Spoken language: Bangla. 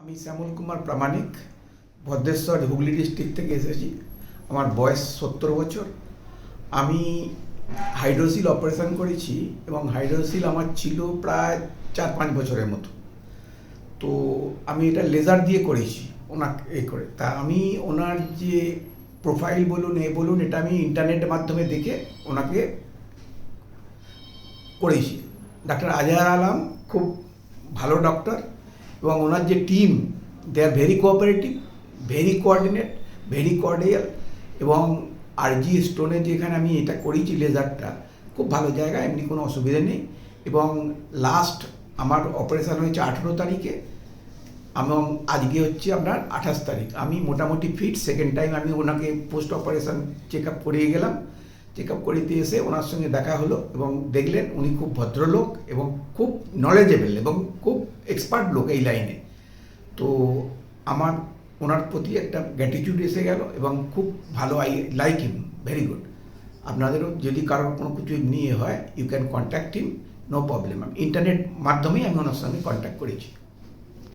আমি শ্যামল কুমার প্রামাণিক ভদ্রেশ্বর হুগলি ডিস্ট্রিক্ট থেকে এসেছি। আমার বয়স 70 বছর। আমি হাইড্রোসিল অপারেশন করেছি এবং হাইড্রোসিল আমার ছিল প্রায় 4-5 বছরের মতো। তো আমি এটা লেজার দিয়ে করেছি ওনাকে করে। তা আমি ওনার যে প্রোফাইল বলুন বলুন এটা আমি ইন্টারনেটের মাধ্যমে দেখে ওনাকে করেছি। ডাক্তার আজহার আলম খুব ভালো ডক্টর এবং ওনার যে team they are very cooperative, very coordinate, very cordial. এবং আরজি স্টোনে যেখানে আমি এটা করেছি লেজারটা খুব ভালো জায়গা, এমনি কোনো অসুবিধা নেই। এবং লাস্ট আমার অপারেশন হয়েছে 18 তারিখে এবং আজকে হচ্ছে আপনার 28 তারিখ। আমি মোটামুটি ফিট। সেকেন্ড টাইম আমি ওনাকে পোস্ট অপারেশন চেক আপ করিয়ে গেলাম। চেক আপ করিতে এসে ওনার সঙ্গে দেখা হলো এবং দেখলেন উনি খুব ভদ্রলোক এবং খুব নলেজেবল এবং খুব এক্সপার্ট লোক এই লাইনে। তো আমার ওনার প্রতি একটা গ্র্যাটিটিউড এসে গেল এবং খুব ভালো, I like him, very good. আপনাদেরও যদি কারোর কোনো কিছু নিয়ে হয় you can contact him, no problem. Internet মাধ্যমেই আমি ওনার সঙ্গে কন্ট্যাক্ট করেছি।